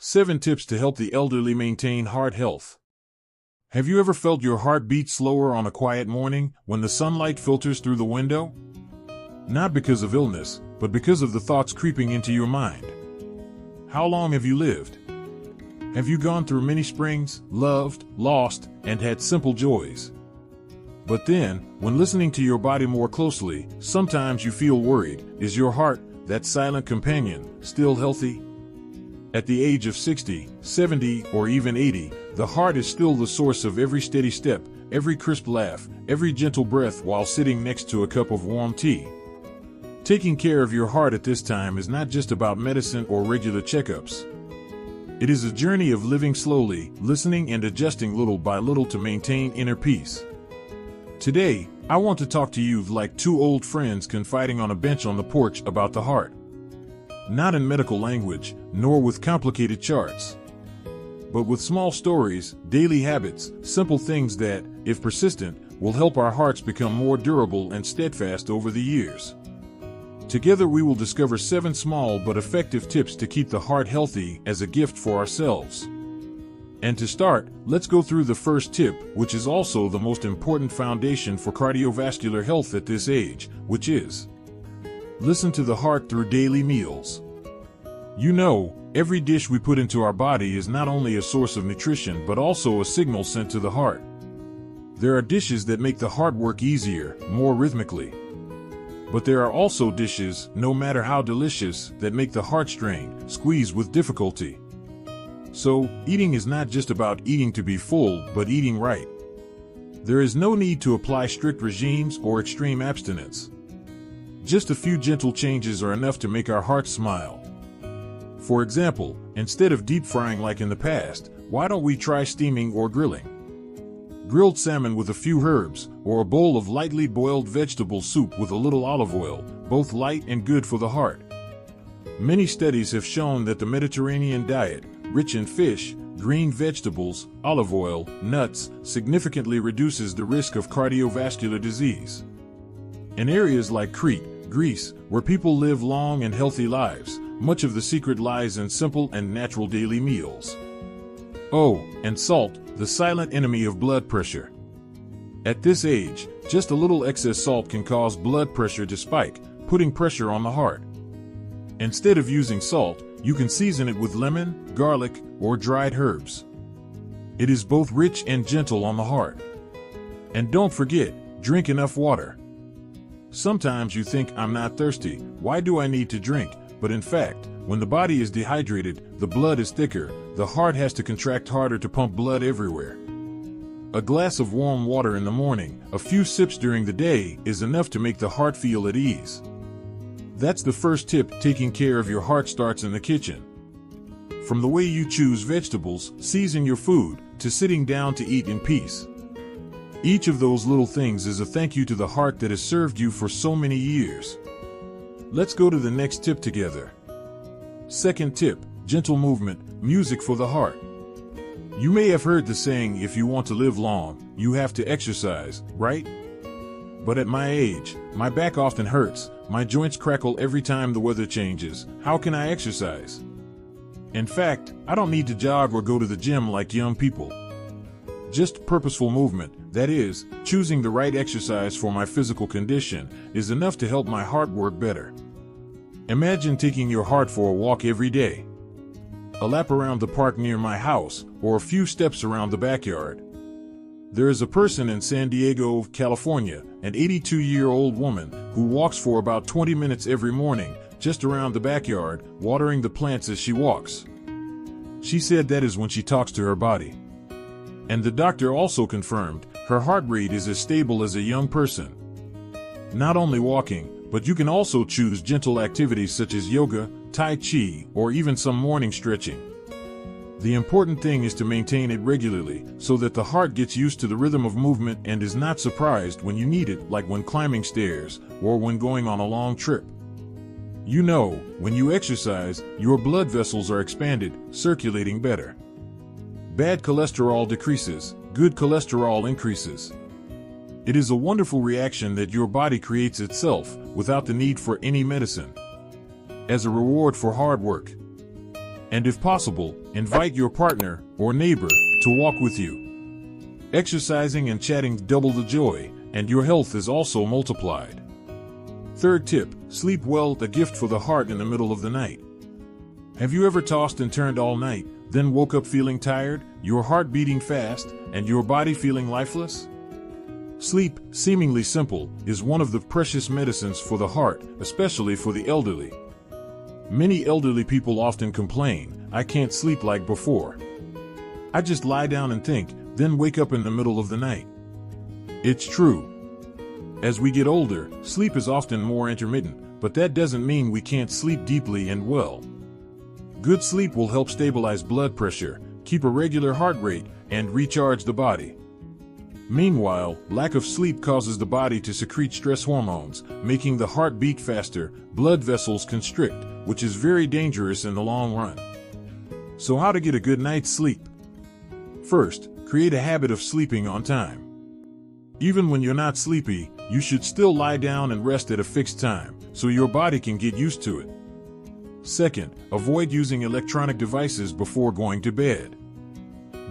7 tips to help the elderly maintain heart health. Have you ever felt your heart beat slower on a quiet morning when the sunlight filters through the window? Not because of illness, but because of the thoughts creeping into your mind. How long have you lived? Have you gone through many springs, loved, lost, and had simple joys? But then, when listening to your body more closely, sometimes you feel worried. Is your heart, that silent companion, still healthy? At the age of 60, 70, or even 80, the heart is still the source of every steady step, every crisp laugh, every gentle breath while sitting next to a cup of warm tea. Taking care of your heart at this time is not just about medicine or regular checkups. It is a journey of living slowly, listening and adjusting little by little to maintain inner peace. Today, I want to talk to you like two old friends confiding on a bench on the porch about the heart. Not in medical language, nor with complicated charts, but with small stories, daily habits, simple things that, if persistent, will help our hearts become more durable and steadfast over the years. Together we will discover 7 small but effective tips to keep the heart healthy as a gift for ourselves. And to start, let's go through the first tip, which is also the most important foundation for cardiovascular health at this age, which is: listen to the heart through daily meals. You know, every dish we put into our body is not only a source of nutrition but also a signal sent to the heart. There are dishes that make the heart work easier, more rhythmically. But there are also dishes, no matter how delicious, that make the heart strain, squeeze with difficulty. So, eating is not just about eating to be full, but eating right. There is no need to apply strict regimes or extreme abstinence. Just a few gentle changes are enough to make our hearts smile. For example, instead of deep frying like in the past, why don't we try steaming or grilling? Grilled salmon with a few herbs, or a bowl of lightly boiled vegetable soup with a little olive oil, both light and good for the heart. Many studies have shown that the Mediterranean diet, rich in fish, green vegetables, olive oil, nuts, significantly reduces the risk of cardiovascular disease. In areas like Crete, Greece, where people live long and healthy lives, much of the secret lies in simple and natural daily meals. Oh, and salt, the silent enemy of blood pressure. At this age, just a little excess salt can cause blood pressure to spike, putting pressure on the heart. Instead of using salt, you can season it with lemon, garlic, or dried herbs. It is both rich and gentle on the heart. And don't forget, drink enough water. Sometimes you think, I'm not thirsty, why do I need to drink? But in fact, when the body is dehydrated, the blood is thicker, the heart has to contract harder to pump blood everywhere. A glass of warm water in the morning, a few sips during the day, is enough to make the heart feel at ease. That's the first tip. Taking care of your heart starts in the kitchen. From the way you choose vegetables, season your food, to sitting down to eat in peace. Each of those little things is a thank you to the heart that has served you for so many years. Let's go to the next tip together. Second tip, gentle movement, music for the heart. You may have heard the saying, if you want to live long, you have to exercise, right? But at my age, my back often hurts, my joints crackle every time the weather changes. How can I exercise? In fact, I don't need to jog or go to the gym like young people. Just purposeful movement, that is, choosing the right exercise for my physical condition, is enough to help my heart work better. Imagine taking your heart for a walk every day. A lap around the park near my house, or a few steps around the backyard. There is a person in San Diego, California, an 82-year-old woman, who walks for about 20 minutes every morning, just around the backyard, watering the plants as she walks. She said that is when she talks to her body. And the doctor also confirmed, her heart rate is as stable as a young person. Not only walking, but you can also choose gentle activities such as yoga, tai chi, or even some morning stretching. The important thing is to maintain it regularly, so that the heart gets used to the rhythm of movement and is not surprised when you need it, like when climbing stairs, or when going on a long trip. You know, when you exercise, your blood vessels are expanded, circulating better. Bad cholesterol decreases, good cholesterol increases. It is a wonderful reaction that your body creates itself, without the need for any medicine. As a reward for hard work. And if possible, invite your partner or neighbor to walk with you. Exercising and chatting double the joy, and your health is also multiplied. Third tip, sleep well, a gift for the heart in the middle of the night. Have you ever tossed and turned all night, then woke up feeling tired, your heart beating fast, and your body feeling lifeless? Sleep, seemingly simple, is one of the precious medicines for the heart, especially for the elderly. Many elderly people often complain, "I can't sleep like before. I just lie down and think, then wake up in the middle of the night." It's true. As we get older, sleep is often more intermittent, but that doesn't mean we can't sleep deeply and well. Good sleep will help stabilize blood pressure, keep a regular heart rate, and recharge the body. Meanwhile, lack of sleep causes the body to secrete stress hormones, making the heart beat faster, blood vessels constrict, which is very dangerous in the long run. So how to get a good night's sleep? First, create a habit of sleeping on time. Even when you're not sleepy, you should still lie down and rest at a fixed time, so your body can get used to it. Second, avoid using electronic devices before going to bed.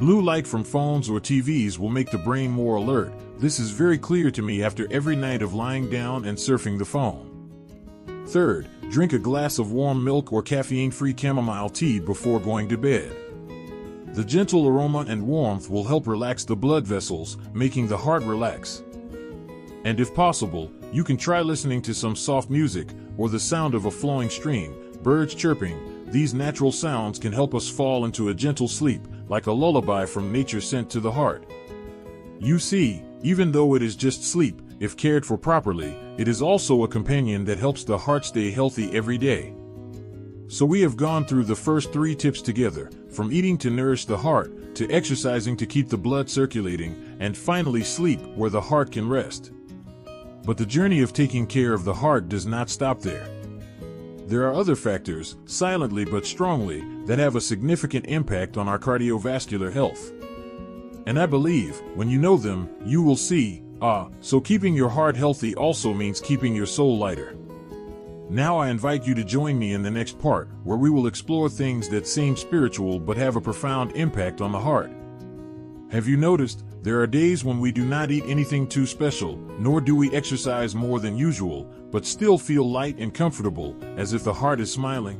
Blue light from phones or TVs will make the brain more alert. This is very clear to me after every night of lying down and surfing the phone. Third, drink a glass of warm milk or caffeine-free chamomile tea before going to bed. The gentle aroma and warmth will help relax the blood vessels, making the heart relax. And if possible, you can try listening to some soft music or the sound of a flowing stream, birds chirping. These natural sounds can help us fall into a gentle sleep, like a lullaby from nature sent to the heart. You see, even though it is just sleep, if cared for properly, it is also a companion that helps the heart stay healthy every day. So we have gone through the first 3 tips together, from eating to nourish the heart, to exercising to keep the blood circulating, and finally sleep where the heart can rest. But the journey of taking care of the heart does not stop there. There are other factors, silently but strongly, that have a significant impact on our cardiovascular health. And I believe, when you know them, you will see, so keeping your heart healthy also means keeping your soul lighter. Now I invite you to join me in the next part, where we will explore things that seem spiritual but have a profound impact on the heart. Have you noticed, there are days when we do not eat anything too special, nor do we exercise more than usual, but still feel light and comfortable, as if the heart is smiling?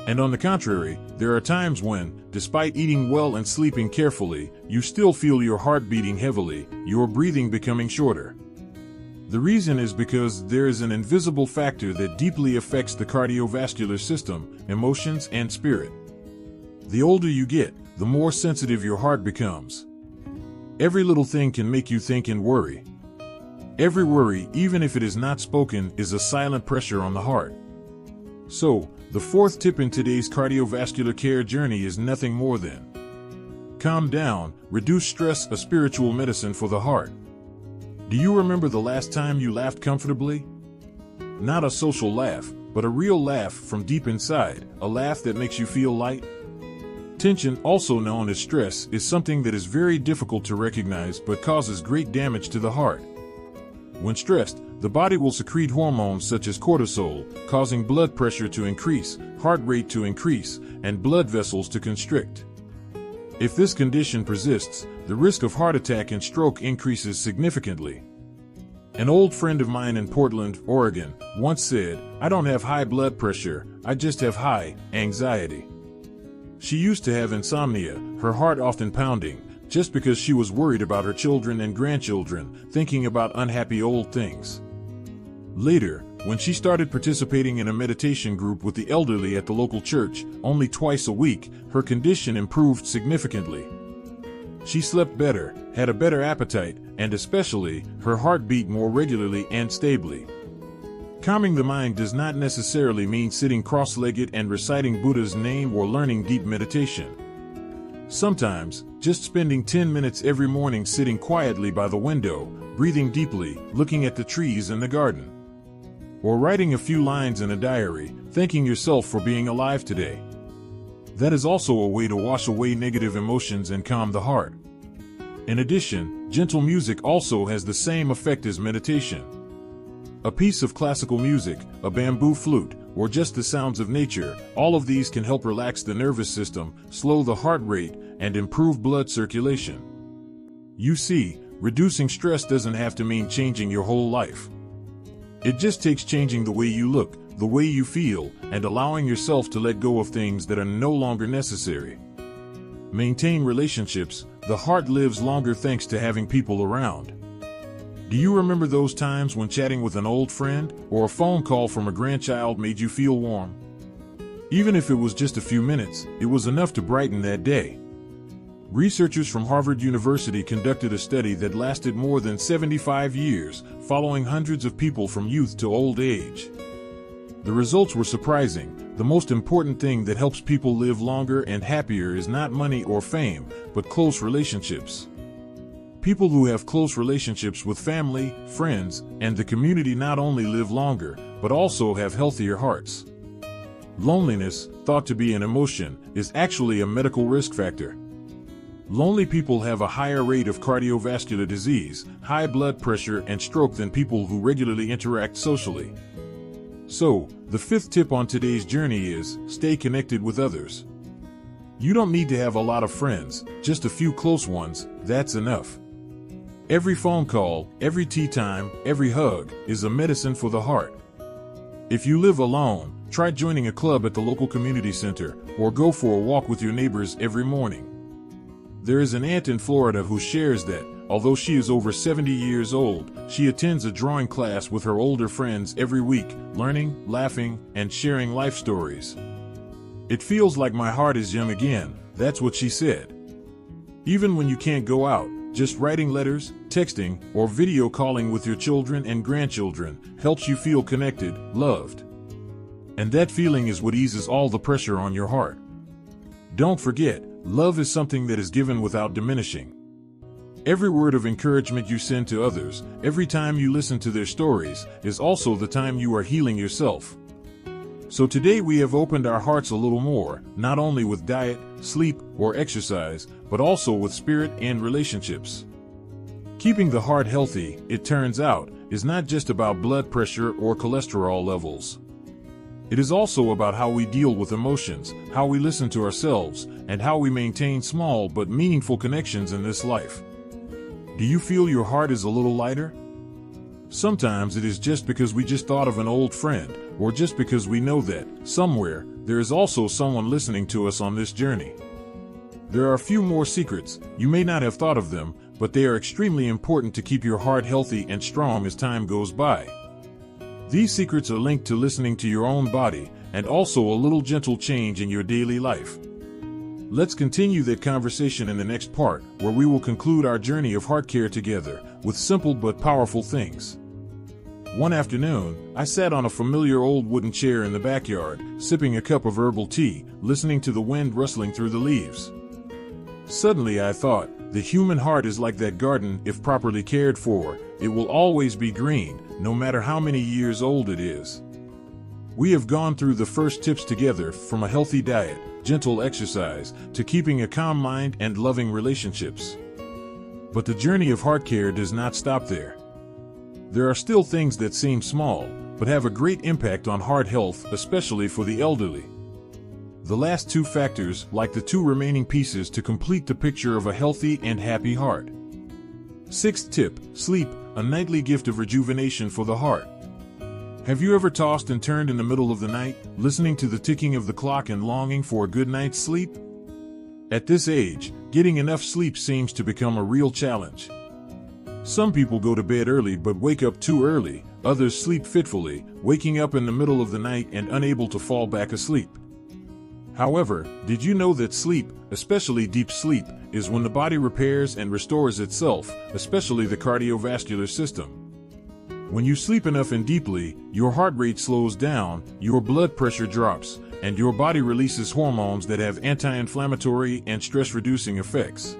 And on the contrary, there are times when, despite eating well and sleeping carefully, you still feel your heart beating heavily, your breathing becoming shorter. The reason is because there is an invisible factor that deeply affects the cardiovascular system, emotions, and spirit. The older you get, the more sensitive your heart becomes. Every little thing can make you think and worry. Every worry, even if it is not spoken, is a silent pressure on the heart. So, the 4th tip in today's cardiovascular care journey is nothing more than calm down, reduce stress, a spiritual medicine for the heart. Do you remember the last time you laughed comfortably? Not a social laugh, but a real laugh from deep inside, a laugh that makes you feel light. Tension, also known as stress, is something that is very difficult to recognize but causes great damage to the heart. When stressed, the body will secrete hormones such as cortisol, causing blood pressure to increase, heart rate to increase, and blood vessels to constrict. If this condition persists, the risk of heart attack and stroke increases significantly. An old friend of mine in Portland, Oregon, once said, "I don't have high blood pressure, I just have high anxiety." She used to have insomnia, her heart often pounding, just because she was worried about her children and grandchildren, thinking about unhappy old things. Later, when she started participating in a meditation group with the elderly at the local church, only twice a week, her condition improved significantly. She slept better, had a better appetite, and especially, her heart beat more regularly and stably. Calming the mind does not necessarily mean sitting cross-legged and reciting Buddha's name or learning deep meditation. Sometimes, just spending 10 minutes every morning sitting quietly by the window, breathing deeply, looking at the trees in the garden. Or writing a few lines in a diary, thanking yourself for being alive today. That is also a way to wash away negative emotions and calm the heart. In addition, gentle music also has the same effect as meditation. A piece of classical music, a bamboo flute, or just the sounds of nature, all of these can help relax the nervous system, slow the heart rate, and improve blood circulation. You see, reducing stress doesn't have to mean changing your whole life. It just takes changing the way you look, the way you feel, and allowing yourself to let go of things that are no longer necessary. Maintain relationships. The heart lives longer thanks to having people around. Do you remember those times when chatting with an old friend or a phone call from a grandchild made you feel warm? Even if it was just a few minutes, it was enough to brighten that day. Researchers from Harvard University conducted a study that lasted more than 75 years, following hundreds of people from youth to old age. The results were surprising. The most important thing that helps people live longer and happier is not money or fame, but close relationships. People who have close relationships with family, friends, and the community not only live longer, but also have healthier hearts. Loneliness, thought to be an emotion, is actually a medical risk factor. Lonely people have a higher rate of cardiovascular disease, high blood pressure, and stroke than people who regularly interact socially. So, the fifth tip on today's journey is, stay connected with others. You don't need to have a lot of friends, just a few close ones, that's enough. Every phone call, every tea time, every hug is a medicine for the heart. If you live alone, try joining a club at the local community center, or go for a walk with your neighbors every morning. There is an aunt in Florida who shares that, although she is over 70 years old, she attends a drawing class with her older friends every week, learning, laughing, and sharing life stories. It feels like my heart is young again, that's what she said. Even when you can't go out, just writing letters, texting, or video calling with your children and grandchildren helps you feel connected, loved. And that feeling is what eases all the pressure on your heart. Don't forget, love is something that is given without diminishing. Every word of encouragement you send to others, every time you listen to their stories, is also the time you are healing yourself. So today we have opened our hearts a little more, not only with diet, sleep, or exercise, but also with spirit and relationships. Keeping the heart healthy, it turns out, is not just about blood pressure or cholesterol levels. It is also about how we deal with emotions, how we listen to ourselves, and how we maintain small but meaningful connections in this life. Do you feel your heart is a little lighter? Sometimes it is just because we just thought of an old friend, or just because we know that, somewhere, there is also someone listening to us on this journey. There are a few more secrets. You may not have thought of them, but they are extremely important to keep your heart healthy and strong as time goes by. These secrets are linked to listening to your own body, and also a little gentle change in your daily life. Let's continue that conversation in the next part, where we will conclude our journey of heart care together, with simple but powerful things. One afternoon, I sat on a familiar old wooden chair in the backyard, sipping a cup of herbal tea, listening to the wind rustling through the leaves. Suddenly I thought, the human heart is like that garden. If properly cared for, it will always be green, no matter how many years old it is. We have gone through the first tips together, from a healthy diet, gentle exercise, to keeping a calm mind and loving relationships. But the journey of heart care does not stop there. There are still things that seem small, but have a great impact on heart health, especially for the elderly. The last two factors, like the two remaining pieces to complete the picture of a healthy and happy heart. Sixth tip, sleep, a nightly gift of rejuvenation for the heart. Have you ever tossed and turned in the middle of the night, listening to the ticking of the clock and longing for a good night's sleep? At this age, getting enough sleep seems to become a real challenge. Some people go to bed early but wake up too early, others sleep fitfully, waking up in the middle of the night and unable to fall back asleep. However, did you know that sleep, especially deep sleep, is when the body repairs and restores itself, especially the cardiovascular system? When you sleep enough and deeply, your heart rate slows down, your blood pressure drops, and your body releases hormones that have anti-inflammatory and stress-reducing effects.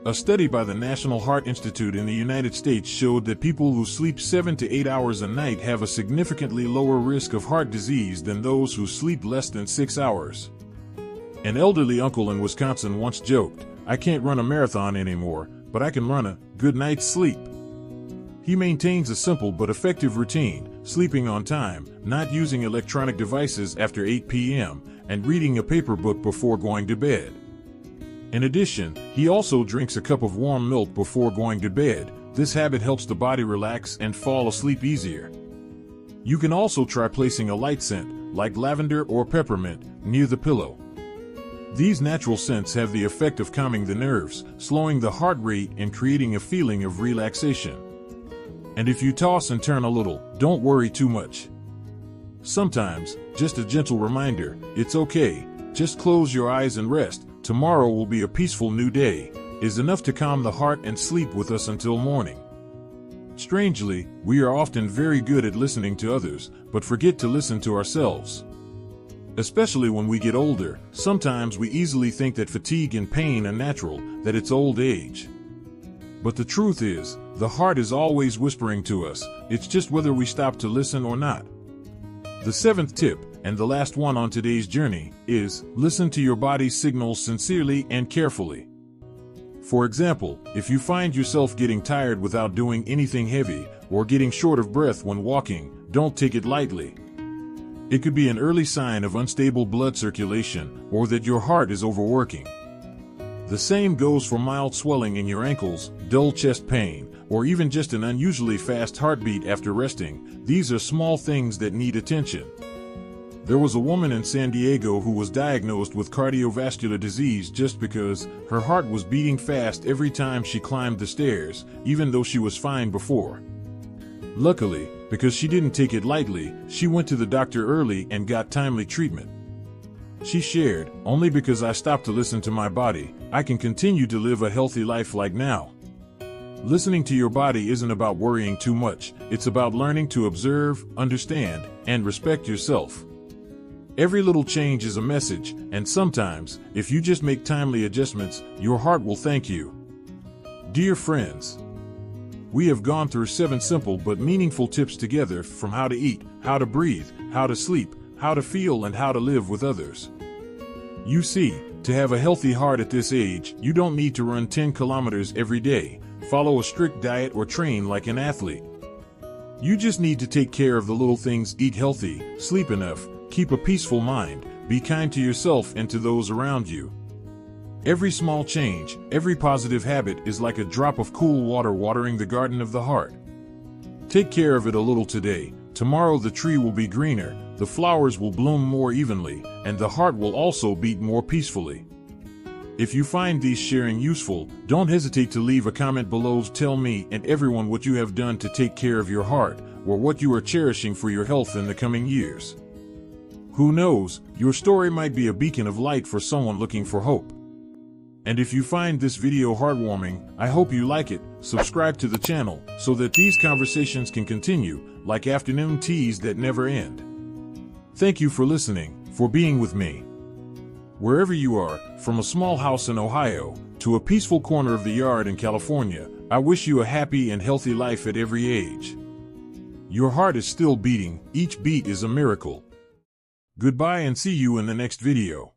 A study by the National Heart Institute in the United States showed that people who sleep 7 to 8 hours a night have a significantly lower risk of heart disease than those who sleep less than 6 hours. An elderly uncle in Wisconsin once joked, "I can't run a marathon anymore, but I can run a good night's sleep." He maintains a simple but effective routine, sleeping on time, not using electronic devices after 8 p.m., and reading a paper book before going to bed. In addition, he also drinks a cup of warm milk before going to bed. This habit helps the body relax and fall asleep easier. You can also try placing a light scent, like lavender or peppermint, near the pillow. These natural scents have the effect of calming the nerves, slowing the heart rate, and creating a feeling of relaxation. And if you toss and turn a little, don't worry too much. Sometimes, just a gentle reminder, it's okay, just close your eyes and rest, tomorrow will be a peaceful new day, is enough to calm the heart and sleep with us until morning. Strangely, we are often very good at listening to others, but forget to listen to ourselves. Especially when we get older, sometimes we easily think that fatigue and pain are natural, that it's old age. But the truth is, the heart is always whispering to us, it's just whether we stop to listen or not. The seventh tip, and the last one on today's journey, is listen to your body's signals sincerely and carefully. For example, if you find yourself getting tired without doing anything heavy, or getting short of breath when walking, don't take it lightly. It could be an early sign of unstable blood circulation, or that your heart is overworking. The same goes for mild swelling in your ankles, dull chest pain, or even just an unusually fast heartbeat after resting. These are small things that need attention. There was a woman in San Diego who was diagnosed with cardiovascular disease just because her heart was beating fast every time she climbed the stairs, even though she was fine before. Luckily, because she didn't take it lightly, she went to the doctor early and got timely treatment. She shared, "Only because I stopped to listen to my body, I can continue to live a healthy life like now." Listening to your body isn't about worrying too much, it's about learning to observe, understand, and respect yourself. Every little change is a message, and sometimes, if you just make timely adjustments, your heart will thank you. Dear friends, we have gone through 7 simple but meaningful tips together, from how to eat, how to breathe, how to sleep, how to feel, and how to live with others. You see, to have a healthy heart at this age, you don't need to run 10 kilometers every day, follow a strict diet, or train like an athlete. You just need to take care of the little things: eat healthy, sleep enough, keep a peaceful mind, be kind to yourself and to those around you. Every small change, every positive habit is like a drop of cool water watering the garden of the heart. Take care of it a little today. Tomorrow the tree will be greener, the flowers will bloom more evenly, and the heart will also beat more peacefully. If you find these sharing useful, don't hesitate to leave a comment below. Tell me and everyone what you have done to take care of your heart, or what you are cherishing for your health in the coming years. Who knows, your story might be a beacon of light for someone looking for hope. And if you find this video heartwarming, I hope you like it. Subscribe to the channel so that these conversations can continue, like afternoon teas that never end. Thank you for listening, for being with me. Wherever you are, from a small house in Ohio to a peaceful corner of the yard in California, I wish you a happy and healthy life at every age. Your heart is still beating, each beat is a miracle. Goodbye and see you in the next video.